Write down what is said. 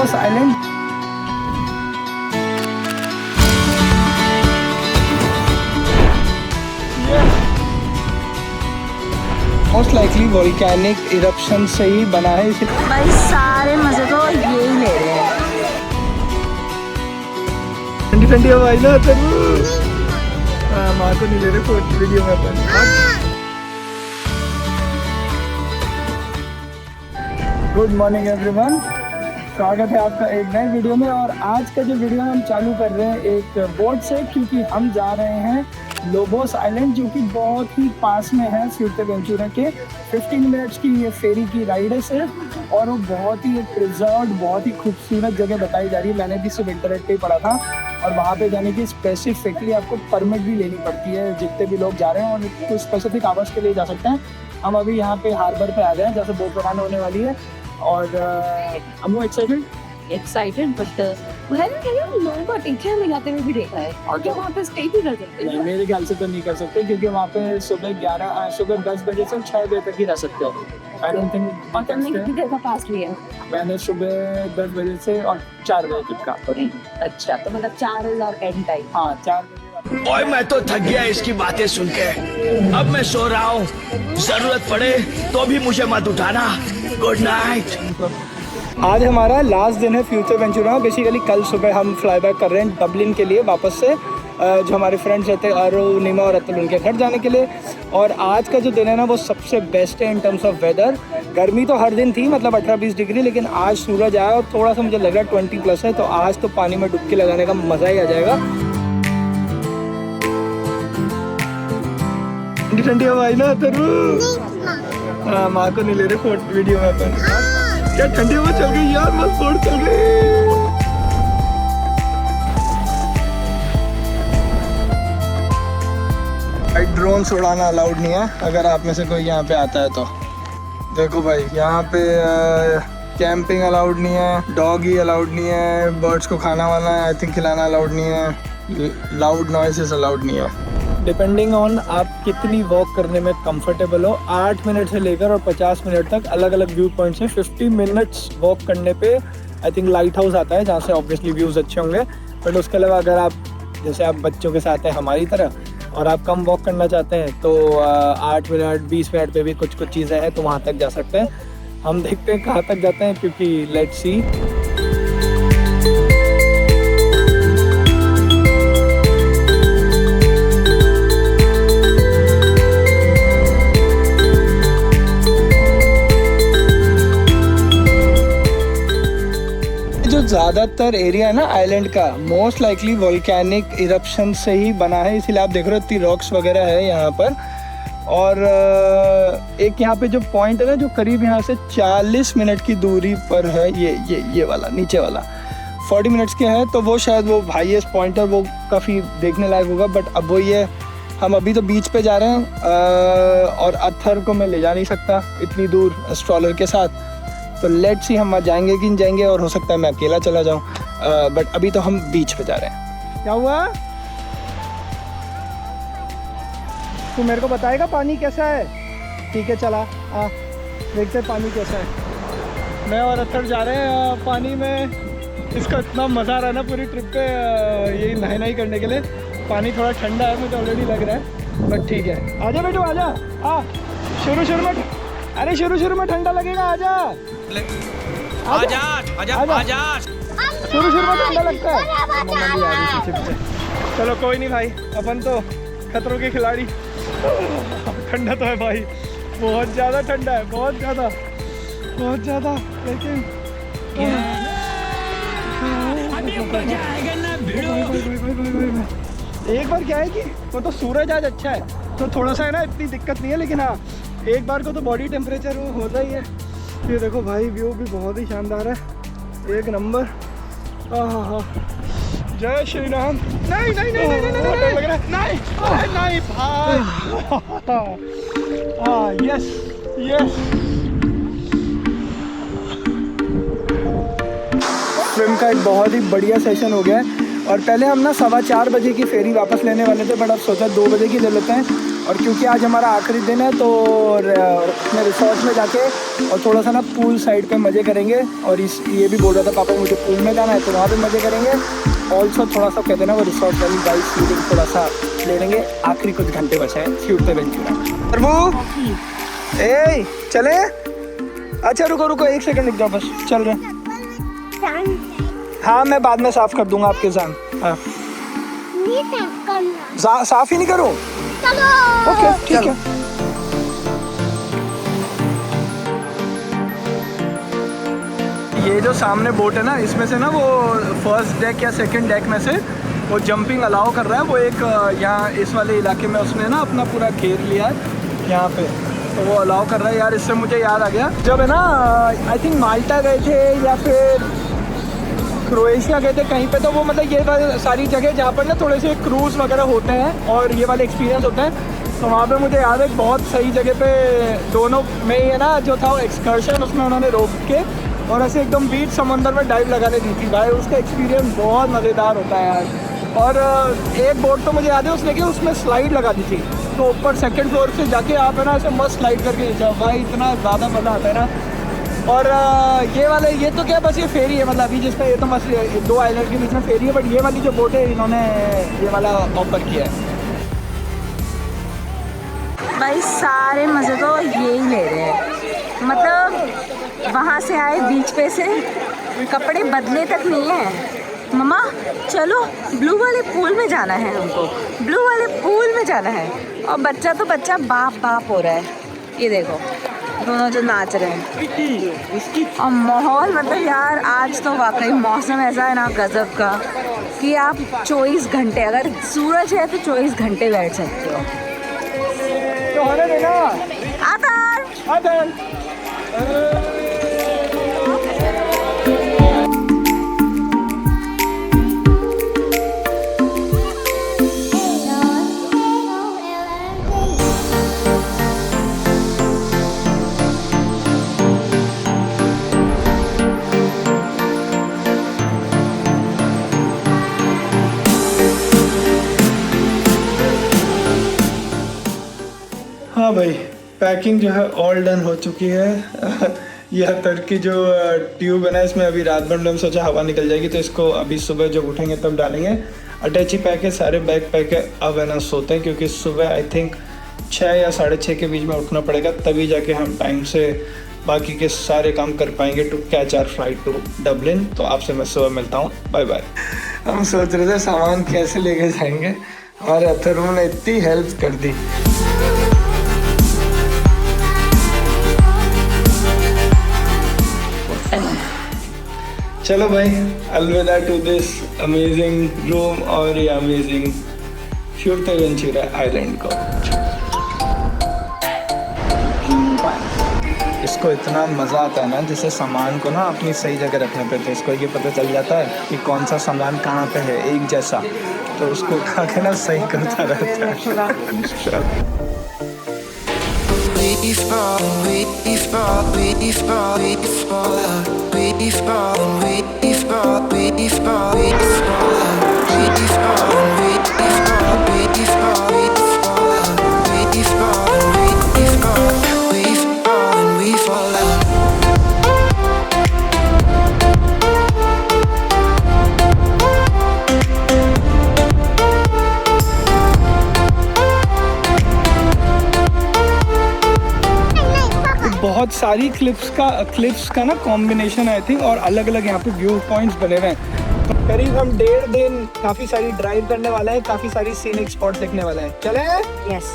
Lobos island. Most likely volcanic eruption से ही बना है इसलिए भाई सारे मजे तो यही ले रहे हैं। ठंडी ठंडी हवा ना तरबूज। माँ को नहीं ले रहे फोटो वीडियो में अपन। गुड मॉर्निंग एवरीवन, स्वागत है आपका एक नए वीडियो में। और आज का जो वीडियो हम चालू कर रहे हैं एक बोट से, क्योंकि हम जा रहे हैं लोबोस आइलैंड, जो कि बहुत ही पास में है फ्यूर्तेवेंचुरा के। 15 मिनट्स की ये फेरी की राइड है सिर्फ, और वो बहुत ही एक प्रिजर्व्ड, बहुत ही खूबसूरत जगह बताई जा रही है। मैंने भी सिर्फ इंटरनेट पे ही पढ़ा था, और वहाँ पे जाने की स्पेसिफिकली आपको परमिट भी लेनी पड़ती है जितने भी लोग जा रहे हैं, और कुछ स्पेसिफिक आवर्स के लिए जा सकते हैं। हम अभी यहाँ पे हार्बर पे आ गए हैं, जैसे बोट रवाना होने वाली है। और I'm एक्साइटेड बट लोगों को टीचर मिलाते हुए भी देखा है, और क्या वहाँ पे स्टे भी कर सकते हैं? मेरे ख्याल से तो नहीं कर सकते, क्योंकि वहाँ पे सुबह 10 बजे से 6 बजे तक ही रह सकते हो। I don't think. और तुमने कितनी देर का पास लिया? मैंने सुबह 10 बजे से और 4 बजे तक का। अच्छा, तो मतलब 4 इज और एंड टाइम। हाँ, 4 बजे। ओए मैं तो थक गया इसकी बातें सुन के, अब मैं सो रहा हूँ। जरूरत पड़े तो भी मुझे मत उठाना। Good night. आज हमारा लास्ट दिन है फ्यूर्तेवेंचुरा। बेसिकली कल सुबह हम फ्लाई बैक कर रहे हैं डबलिन के लिए वापस से, जो हमारे फ्रेंड्स रहते हैं अरो, निमा और अतुल, उनके घर जाने के लिए। और आज का जो दिन है ना, वो सबसे बेस्ट है इन टर्म्स ऑफ वेदर। गर्मी तो हर दिन थी, मतलब 18-20 डिग्री, लेकिन आज सूरज आया और थोड़ा सा मुझे लग रहा है 20+ है। तो आज तो पानी में डुबकी लगाने का मज़ा ही आ जाएगा। ठंडी ठंडी हवा आई ना तरबूज। हाँ, माँ को नहीं ले रहे फोटो वीडियो में अपन। क्या ठंडी हवा चल गई यार, बस बोट चल गई। भाई ड्रोन उड़ाना अलाउड नहीं है, अगर आप में से कोई यहाँ पे आता है तो। देखो भाई, यहाँ पे कैंपिंग अलाउड नहीं है, डॉगी अलाउड नहीं है, बर्ड्स को खाना वाना आई थिंक खिलाना अलाउड नहीं है, लाउड नॉइसेस अलाउड नहीं है। डिपेंडिंग ऑन आप कितनी वॉक करने में कंफर्टेबल हो, 8 मिनट से लेकर और 50 मिनट तक अलग अलग व्यू पॉइंट्स हैं। 50 मिनट्स वॉक करने पे आई थिंक लाइट हाउस आता है, जहाँ से ऑब्वियसली व्यूज़ अच्छे होंगे। बट उसके अलावा अगर आप, जैसे आप बच्चों के साथ हैं हमारी तरह, और आप कम वॉक करना चाहते हैं, तो 8 मिनट 20 मिनट पे भी कुछ चीज़ें हैं, तो वहाँ तक जा सकते हैं। हम देखते हैं कहाँ तक जाते हैं, क्योंकि लेट्स सी। ज़्यादातर एरिया है ना आइलैंड का, मोस्ट लाइकली वोल्केनिक इरप्शन से ही बना है, इसीलिए आप देख रहे हो इतनी रॉक्स वगैरह है यहाँ पर। और एक यहाँ पे जो पॉइंट है ना, जो करीब यहाँ से 40 मिनट की दूरी पर है, ये वाला नीचे वाला 40 मिनट्स के है, तो वो शायद वो हाईएस्ट पॉइंट है, वो काफ़ी देखने लायक होगा। बट अब वो ये, हम अभी तो बीच पे जा रहे हैं, और अत्थर को मैं ले जा नहीं सकता इतनी दूर स्ट्रॉलर के साथ, तो लेट्स सी हम जाएंगे कि नहीं जाएंगे, और हो सकता है मैं अकेला चला जाऊं। बट अभी तो हम बीच पे जा रहे हैं। क्या हुआ? तू मेरे को बताएगा पानी कैसा है? ठीक है, चला देखते हैं पानी कैसा है। मैं और अत्थर जा रहे हैं पानी में। इसका इतना मज़ा आ रहा है ना पूरी ट्रिप पे, यही नहाई करने के लिए। पानी थोड़ा ठंडा है, मुझे ऑलरेडी लग रहा है, बट ठीक है। आजा बेटू आजा। शुरू में, अरे शुरू में ठंडा लगेगा, आजा आजा आजा आजा। शुरू में ठंडा लगता है। मम्मा भी आ रही पीछे। चलो कोई नहीं भाई, अपन तो खतरों के खिलाड़ी। ठंडा तो है भाई, बहुत ज़्यादा ठंडा है, बहुत ज़्यादा, लेकिन एक बार क्या है कि वो तो सूरज आज अच्छा है, तो थोड़ा सा है ना, इतनी दिक्कत नहीं है। लेकिन हाँ, एक बार को तो बॉडी टेम्परेचर वो होता ही है। ये देखो भाई, व्यू भी बहुत ही शानदार है, एक नंबर। जय श्री राम। नहीं नहीं नहीं नहीं नहीं लग रहा है, नहीं भाई। Yes yes. स्विम का एक बहुत ही बढ़िया सेशन हो गया है। और पहले हम ना 4:15 बजे की फेरी वापस लेने वाले थे, बट अब सोचा 2 बजे की ले लेते हैं, और क्योंकि आज हमारा आखिरी दिन है तो अपने रिसोर्ट में जाके और थोड़ा सा ना पूल साइड पे मज़े करेंगे। और ये भी बोल रहा था पापा मुझे पूल में जाना है तो वहाँ पे मज़े करेंगे। ऑल्सो थोड़ा सा कहते हैं ना वो रिसोर्ट वाली गाइड शूटिंग थोड़ा सा ले लेंगे। आखिरी कुछ घंटे बचे हैं फ्यूटे वेंचुरा। प्रभु ए चले, अच्छा रुको 1 सेकंड रुक जाओ बस, चल रहे। हाँ मैं बाद में साफ कर दूंगा आपके जान। हाँ साफ ही नहीं करूँ, ओके ठीक है। ये जो सामने बोट है ना, इसमें से ना वो फर्स्ट डेक या सेकंड डेक में से वो जंपिंग अलाउ कर रहा है। वो एक यहाँ इस वाले इलाके में उसने ना अपना पूरा घेर लिया है यहाँ पे, तो वो अलाउ कर रहा है। यार इससे मुझे याद आ गया, जब है ना आई थिंक माल्टा गए थे या फिर क्रोएशिया गए थे कहीं पे, तो वो मतलब ये सारी जगह जहाँ पर ना थोड़े से क्रूज़ वगैरह होते हैं और ये वाले एक्सपीरियंस होते हैं। तो वहाँ पे मुझे याद है बहुत सही जगह पे दोनों में ही है ना जो था एक्सकर्शन, उसमें उन्होंने रोक के और ऐसे एकदम बीच समंदर में डाइव लगाने दी थी। भाई उसका एक्सपीरियंस बहुत मज़ेदार होता है यार। और एक बोट तो मुझे याद है उसने कि उसमें स्लाइड लगा दी थी, तो ऊपर सेकंड फ्लोर से जाके आप है ना ऐसे मस्त स्लाइड करके नीचे आओ। भाई इतना ज़्यादा मज़ा आता है ना। और ये तो क्या बस ये फेरी है, मतलब अभी जिसमें ये तो बस 2 आइलैंड के बीच में फेरी है, बट ये वाली जो बोट है इन्होंने ये वाला ऑफर किया है। भाई सारे मज़े तो ये ही ले रहे हैं, मतलब वहाँ से आए बीच पे से कपड़े बदले तक नहीं है। मम्मा चलो ब्लू वाले पूल में जाना है, हमको ब्लू वाले पूल में जाना है। और बच्चा तो बच्चा बाप हो रहा है, ये देखो दोनों जो नाच रहे हैं। और माहौल मतलब यार आज तो वाकई मौसम ऐसा है ना गजब का कि आप 24 घंटे, अगर सूरज है तो 24 घंटे बैठ सकते हो। तो होने देना आदर हाँ भाई पैकिंग जो है ऑल डन हो चुकी है। यह टर्की जो ट्यूब है ना, इसमें अभी रात भर में सोचा हवा निकल जाएगी तो इसको अभी सुबह जब उठेंगे तब डालेंगे। अटैची पैक है, सारे बैग पैक है। अब है ना सोते हैं क्योंकि सुबह आई थिंक 6 या 6:30 के बीच में उठना पड़ेगा, तभी जाके हम टाइम से बाकी के सारे काम कर पाएंगे to catch our flight to Dublin. तो आपसे मैं सुबह मिलता हूँ, बाय बाय। हम सोच रहे थे सामान कैसे लेके जाएंगे, हमारे अथर्व ने इतनी हेल्प कर दी। चलो भाई अलविदा टू दिस अमेजिंग रूम और ये अमेजिंग फ्यूर्तेवेंचुरा आइलैंड को। इसको इतना मज़ा आता है ना, जैसे सामान को ना अपनी सही जगह रखने पे, तो इसको ये पता चल जाता है कि कौन सा सामान कहाँ पे है एक जैसा, तो उसको उठा के ना सही करता रहता है। We fall, we fall, we fall, we fall out. We fall, we fall, we fall, we fall out. We fall, we fall, we fall, we fall out. We fall, we fall, we fall, we fall out. बहुत सारी clips का ना combination I think, और अलग अलग यहाँ पे view points बने हुए हैं। तो करीब हम 1.5 दिन काफ़ी सारी ड्राइव करने वाला है, काफ़ी सारी सीनिक स्पॉट देखने वाला है। चले यस।